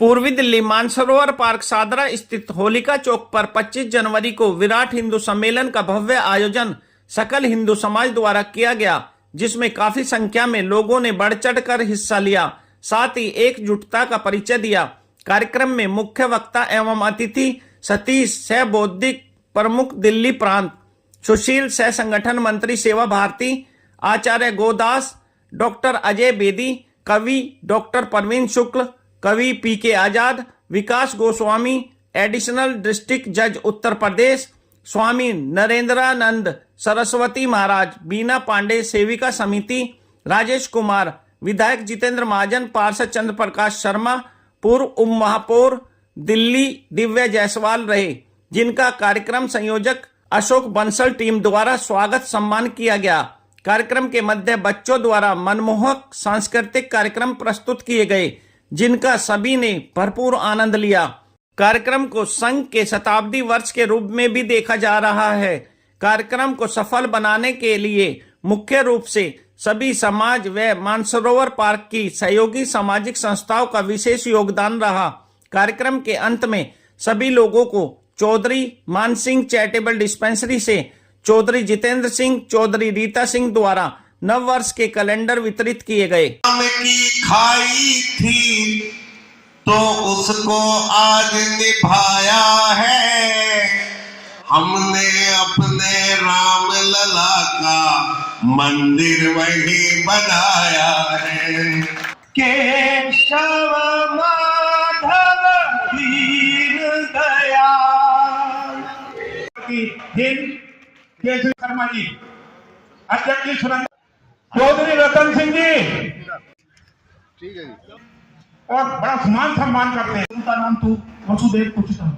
पूर्वी दिल्ली मानसरोवर पार्क सादरा स्थित होलिका चौक पर 25 जनवरी को विराट हिंदू सम्मेलन का भव्य आयोजन सकल हिंदू समाज द्वारा किया गया, जिसमें काफी संख्या में लोगों ने बढ़ चढ़कर हिस्सा लिया, साथ ही एकजुटता का परिचय दिया। कार्यक्रम में मुख्य वक्ता एवं अतिथि सतीश सह बौद्धिक प्रमुख दिल्ली प्रांत, सुशील सह संगठन मंत्री सेवा भारती, आचार्य गोदास, डॉक्टर अजय बेदी, कवि डॉक्टर परवीन शुक्ल, कवि पीके आजाद, विकास गोस्वामी, एडिशनल डिस्ट्रिक्ट जज उत्तर प्रदेश, स्वामी नरेंद्रानंद सरस्वती महाराज, बीना पांडे सेविका समिति, राजेश कुमार, विधायक जितेंद्र महाजन, पार्षद चंद्र प्रकाश शर्मा, पूर्व उप महापौर दिल्ली दिव्या जायसवाल रहे, जिनका कार्यक्रम संयोजक अशोक बंसल टीम द्वारा स्वागत सम्मान किया गया। कार्यक्रम के मध्य बच्चों द्वारा मनमोहक सांस्कृतिक कार्यक्रम प्रस्तुत किए गए, जिनका सभी ने भरपूर आनंद लिया। कार्यक्रम को संघ के शताब्दी वर्ष के रूप में भी देखा जा रहा है। कार्यक्रम को सफल बनाने के लिए मुख्य रूप से सभी समाज व मानसरोवर पार्क की सहयोगी सामाजिक संस्थाओं का विशेष योगदान रहा। कार्यक्रम के अंत में सभी लोगों को चौधरी मान सिंह चैरिटेबल डिस्पेंसरी से चौधरी जितेंद्र सिंह, चौधरी रीता सिंह द्वारा नव वर्ष के कैलेंडर वितरित किए गए। की खाई थी तो उसको आज निभाया है, हमने अपने राम लला का मंदिर वही बनाया है। केशव माधव दीन दयाल केशव शर्मा जी, अध्यक्ष जी सुरेंद्र, चौधरी रतन सिंह जी, ठीक है, और बड़ा सम्मान करते हैं। उनका नाम तो वसुदेव कुचितम।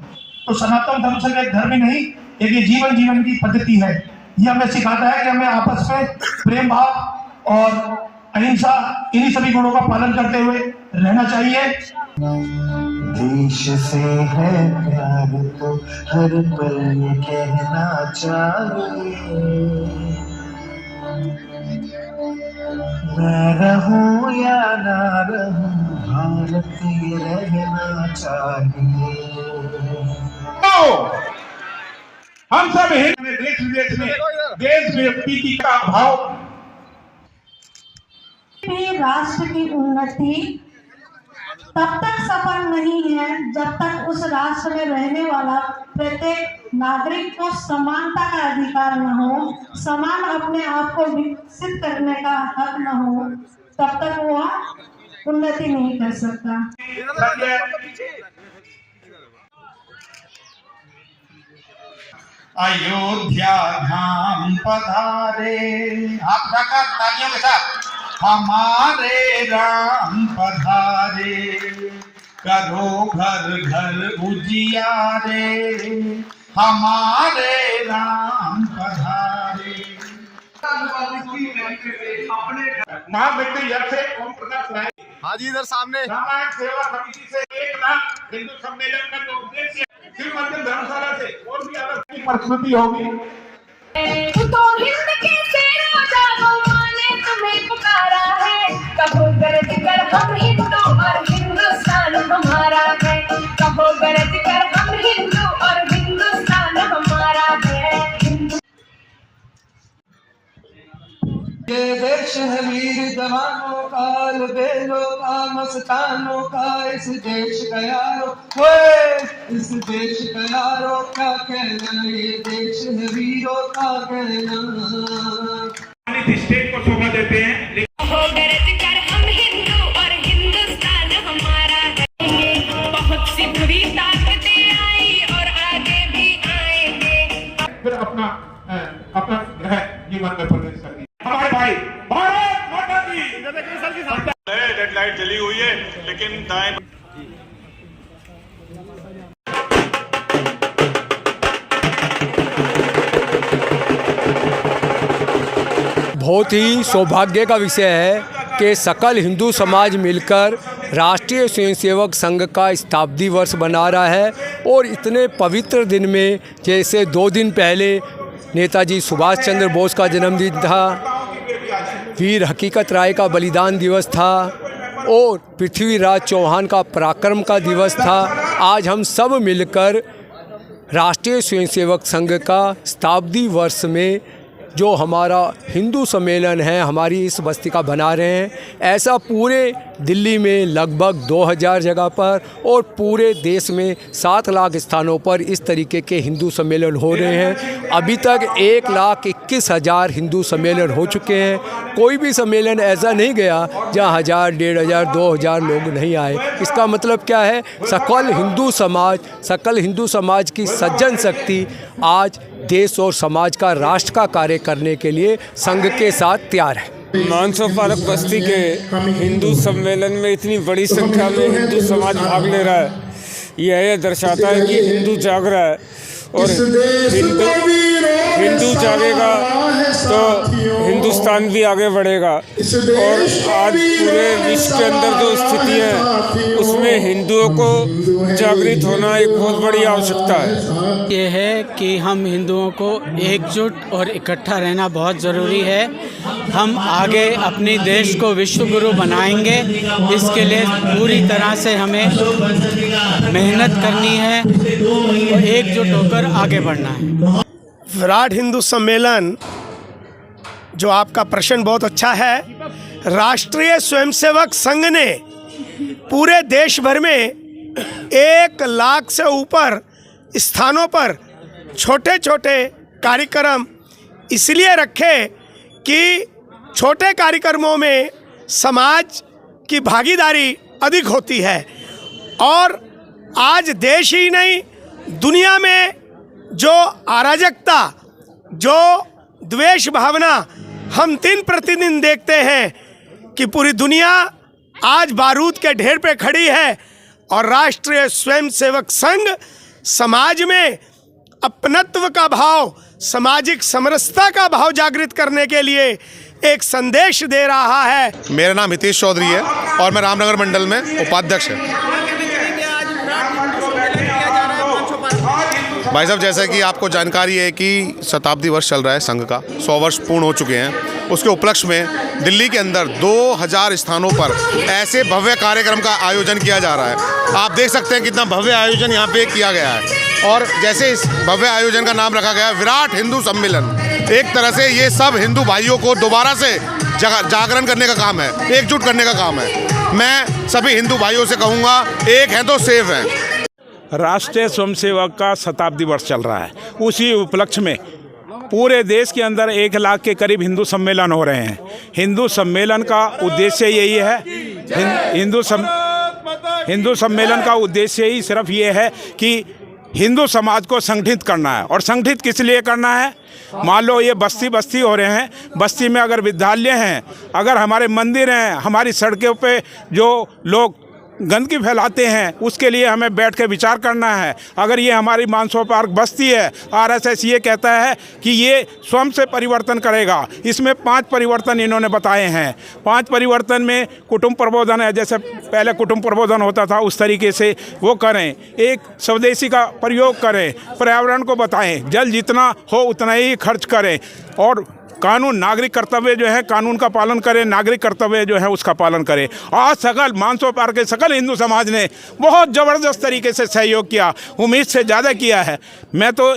तो सनातन धर्म से एक धर्म ही नहीं, एक ये जीवन की पद्धति है। ये हमें सिखाता है कि हमें आपस में प्रेम भाव और अहिंसा, इन्हीं सभी गुणों का पालन करते हुए रहना चाहिए। देश से है प्यार तो हर पल ये कहना चाहिए, मैं रहूं या ना रहूं भारत ये रहना चाहिए। तो हम सब देश विदेश में देश व्यक्ति का भाव, राष्ट्र की उन्नति तब तक सफल नहीं है जब तक उस राष्ट्र में रहने वाला प्रत्येक नागरिक को समानता का अधिकार न हो, समान अपने आप को विकसित करने का हक न हो, तब तक वह उन्नति नहीं कर सकता। अयोध्या धाम पधारे, आप जाकर तालियों के साथ, हमारे राम पधारे, करो घर घर उजियारे, हमारे राम पधारे। महामृत्यु यज्ञ से ओम प्रकाश राय, हाँ जी, इधर सामने रामायण सेवा समिति से 1 लाख हिंदू सम्मेलन का जो उद्देश्य है, शिव मंदिर धर्मशाला से और भी अलग की प्रस्तुति होगी। तो हिंद के शेरों जागो, माने तुम्हें पुकारा है, कहो गरज कर हम हिंदू और हिंदुस्तान हमारा है, कहो गरज कर हम हिंदू और हिंदुस्तान हमारा है। ये देश है वीर जवानों का, बेलों का, मस्तानों का, इस देश का यारो, इस देश का यारो क्या कहना, ये देश है वीरों का कहना। स्टेट को शोभा देते हैं। कहो गरज कर हम हिंदू और हिंदुस्तान हमारा है, बहुत सी बुरी ताकतें आई और आगे भी आएंगे। फिर अपना जीवन में प्रवेश कर दिया हमारे भाई भारत माता की। रेड लाइट जली हुई है, लेकिन दाएं बहुत ही सौभाग्य का विषय है कि सकल हिंदू समाज मिलकर राष्ट्रीय स्वयंसेवक संघ का शताब्दी वर्ष मना रहा है। और इतने पवित्र दिन में, जैसे 2 दिन पहले नेताजी सुभाष चंद्र बोस का जन्मदिन था, वीर हकीकत राय का बलिदान दिवस था, और पृथ्वीराज चौहान का पराक्रम का दिवस था। आज हम सब मिलकर राष्ट्रीय स्वयंसेवक संघ का शताब्दी वर्ष में जो हमारा हिंदू सम्मेलन है हमारी इस बस्ती का बना रहे हैं। ऐसा पूरे दिल्ली में लगभग 2000 जगह पर और पूरे देश में 7 लाख स्थानों पर इस तरीके के हिंदू सम्मेलन हो रहे हैं। अभी तक 1,21,000 हिंदू सम्मेलन हो चुके हैं। कोई भी सम्मेलन ऐसा नहीं गया जहाँ 1000, 1500, 2000 लोग नहीं आए। इसका मतलब क्या है? सकल हिंदू समाज की सज्जन शक्ति आज देश और समाज का, राष्ट्र का कार्य करने के लिए संघ के साथ तैयार है। मानसो पार्क बस्ती के हिंदू सम्मेलन में इतनी बड़ी संख्या में हिंदू समाज भाग ले रहा है, यह दर्शाता है कि हिंदू जाग रहा है। और हिंदू जागेगा तो हिंदुस्तान भी आगे बढ़ेगा। और आज पूरे विश्व के अंदर जो स्थिति है उसमें हिंदुओं को जागृत होना एक बहुत बड़ी आवश्यकता है। ये है कि हम हिंदुओं को एकजुट और इकट्ठा रहना बहुत ज़रूरी है। हम आगे अपने देश को विश्व गुरु बनाएंगे, इसके लिए पूरी तरह से हमें मेहनत करनी है और एकजुट होकर आगे बढ़ना है। विराट हिंदू सम्मेलन, जो आपका प्रश्न बहुत अच्छा है, राष्ट्रीय स्वयंसेवक संघ ने पूरे देश भर में 1 लाख से ऊपर स्थानों पर छोटे छोटे कार्यक्रम इसलिए रखे कि छोटे कार्यक्रमों में समाज की भागीदारी अधिक होती है। और आज देश ही नहीं, दुनिया में जो अराजकता, जो द्वेष भावना हम दिन प्रतिदिन देखते हैं कि पूरी दुनिया आज बारूद के ढेर पे खड़ी है, और राष्ट्रीय स्वयंसेवक संघ समाज में अपनत्व का भाव, सामाजिक समरसता का भाव जागृत करने के लिए एक संदेश दे रहा है। मेरा नाम हितेश चौधरी है और मैं रामनगर मंडल में उपाध्यक्ष है। भाई साहब, जैसा कि आपको जानकारी है कि शताब्दी वर्ष चल रहा है संघ का, 100 वर्ष पूर्ण हो चुके हैं। उसके उपलक्ष्य में दिल्ली के अंदर 2000 स्थानों पर ऐसे भव्य कार्यक्रम का आयोजन किया जा रहा है। आप देख सकते हैं कितना भव्य आयोजन यहाँ पे किया गया है। और जैसे इस भव्य आयोजन का नाम रखा गया विराट हिंदू सम्मेलन, एक तरह से ये सब हिंदू भाइयों को दोबारा से जागरण करने का काम है, एकजुट करने का काम है। मैं सभी हिंदू भाइयों से कहूँगा, एक हैं तो सेफ हैं। राष्ट्रीय स्वयंसेवक का शताब्दी वर्ष चल रहा है, उसी उपलक्ष्य में पूरे देश के अंदर 1 लाख के करीब हिंदू सम्मेलन हो रहे हैं। हिंदू सम्मेलन का उद्देश्य यही है, हिंदू सम्मेलन का उद्देश्य ही सिर्फ ये है कि हिंदू समाज को संगठित करना है। और संगठित किस लिए करना है? मान लो ये बस्ती हो रहे हैं, बस्ती में अगर विद्यालय हैं, अगर हमारे मंदिर हैं, हमारी सड़कों पे जो लोग गंदगी फैलाते हैं, उसके लिए हमें बैठ के विचार करना है। अगर ये हमारी मानसो पार्क बस्ती है, आरएसएस ये कहता है कि ये स्वयं से परिवर्तन करेगा। इसमें 5 परिवर्तन इन्होंने बताए हैं। 5 परिवर्तन में कुटुंब प्रबोधन है, जैसे पहले कुटुंब प्रबोधन होता था उस तरीके से वो करें। एक स्वदेशी का प्रयोग करें, पर्यावरण को बताएं, जल जितना हो उतना ही खर्च करें। और कानून, नागरिक कर्तव्य जो है कानून का पालन करें, नागरिक कर्तव्य जो है उसका पालन करें। आज सकल मानसो पार्क के सकल हिंदू समाज ने बहुत ज़बरदस्त तरीके से सहयोग किया, उम्मीद से ज़्यादा किया है। मैं तो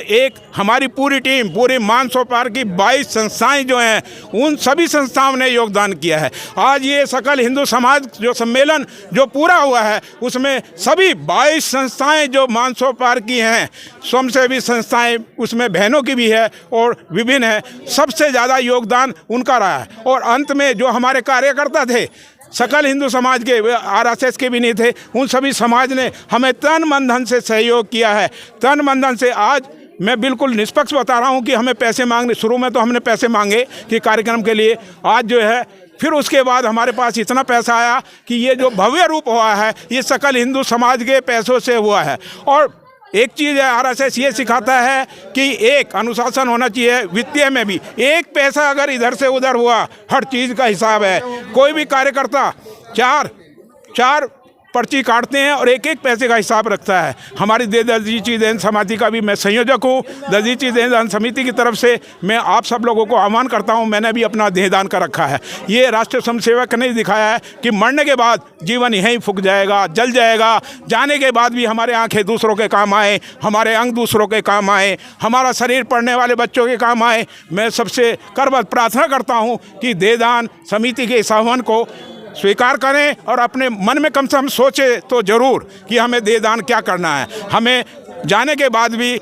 हमारी पूरी टीम, पूरी मानसो पार्क की 22 संस्थाएं जो हैं, उन सभी संस्थाओं ने योगदान किया है। आज ये सकल हिंदू समाज जो सम्मेलन जो पूरा हुआ है, उसमें सभी 22 संस्थाएँ जो मानसो पार्क की हैं, स्वयंसेवी संस्थाएँ उसमें बहनों की भी है और विभिन्न है, सबसे ज़्यादा योगदान उनका रहा है। और अंत में जो हमारे कार्यकर्ता थे, सकल हिंदू समाज के, आरएसएस के भी नहीं थे, उन सभी समाज ने हमें तन मन धन से सहयोग किया है, तन मन धन से। आज मैं बिल्कुल निष्पक्ष बता रहा हूँ कि हमें पैसे मांगने, शुरू में तो हमने पैसे मांगे कि कार्यक्रम के लिए, आज जो है फिर उसके बाद हमारे पास इतना पैसा आया कि ये जो भव्य रूप हुआ है, ये सकल हिंदू समाज के पैसों से हुआ है। और एक चीज़ है, आरएसएस ये सिखाता है कि एक अनुशासन होना चाहिए, वित्तीय में भी। एक पैसा अगर इधर से उधर हुआ, हर चीज़ का हिसाब है। कोई भी कार्यकर्ता चार पर्ची काटते हैं और एक एक पैसे का हिसाब रखता है। हमारी ददीची देन समिति का भी मैं संयोजक हूँ। ददीची देन समिति की तरफ से मैं आप सब लोगों को आह्वान करता हूँ, मैंने भी अपना देहदान कर रखा है। ये राष्ट्रीय स्वयंसेवक ने दिखाया है कि मरने के बाद जीवन यहीं फूक जाएगा, जल जाएगा, जाने के बाद भी हमारे आँखें दूसरों के काम आए, हमारे अंग दूसरों के काम आए, हमारा शरीर पढ़ने वाले बच्चों के काम आए। मैं सबसे करबद्ध प्रार्थना करता हूँ कि देहदान समिति के इस आह्वान को स्वीकार करें और अपने मन में कम से कम सोचें तो ज़रूर कि हमें देहदान क्या करना है। हमें जाने के बाद भी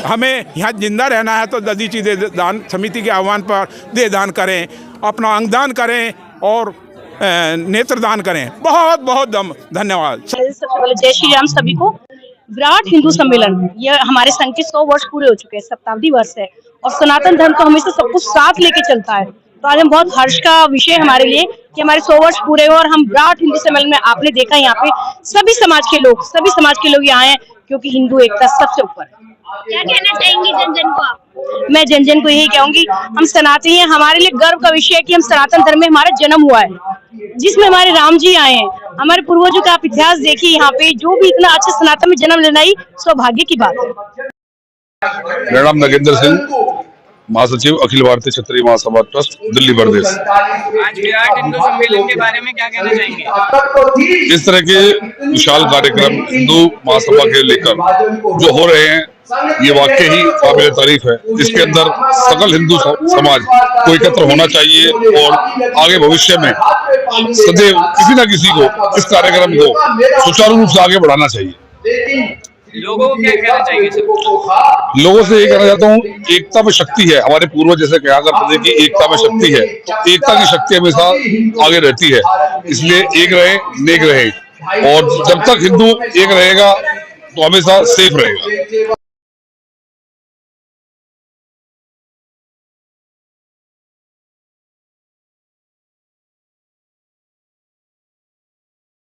हमें यहाँ जिंदा रहना है तो ददीची देहदान समिति के आह्वान पर देहदान करें, अपना अंगदान करें और नेत्रदान करें। बहुत बहुत धन्यवाद। सबसे पहले जय श्री राम सभी को। विराट हिंदू सम्मेलन, ये हमारे संघ के 100 वर्ष पूरे हो चुके हैं, शताब्दी वर्ष है और सनातन धर्म तो हमेशा सब कुछ साथ लेके चलता है। तो आज हम बहुत हर्ष का विषय है हमारे लिए कि हमारे 100 वर्ष पूरे हुए और हम विराट हिंदू सम्मेलन में आपने देखा यहाँ पे सभी समाज के लोग यहाँ आए क्योंकि हिंदू एकता सबसे ऊपर है। क्या कहना चाहेंगी जन जन को आप? मैं जन जन को यही कहूंगी, हम सनातनी हैं, हमारे लिए गर्व का विषय है कि हम सनातन धर्म में हमारा जन्म हुआ है, जिसमें हमारे राम जी आए हैं। हमारे पूर्वजों का आप इतिहास देखिए, यहाँ पे जो भी इतना अच्छे सनातन में जन्म लेना ही सौभाग्य की बात है। मेरा नाम नगेंद्र सिंह, महासचिव अखिल भारतीय क्षत्रिय महासभा ट्रस्ट, दिल्ली प्रदेश। आज विराट हिंदू सम्मेलन के बारे में क्या कहना चाहेंगे? इस तरह के विशाल कार्यक्रम हिंदू महासभा के लेकर जो हो रहे हैं, ये वाकई ही काबिल तारीफ है। इसके अंदर सकल हिंदू समाज को एकत्र होना चाहिए और आगे भविष्य में सदैव किसी न किसी को इस कार्यक्रम को सुचारू रूप से आगे बढ़ाना चाहिए। लोगों को क्या कहना चाहिए? लोगों से ये कहना चाहता हूँ, एकता में शक्ति है। हमारे पूर्वज जैसे कहा करते थे कि एकता में शक्ति है, तो एकता की शक्ति हमेशा आगे रहती है। इसलिए एक रहे, नेक रहे, और जब तक हिंदू एक रहेगा तो हमेशा सेफ रहेगा।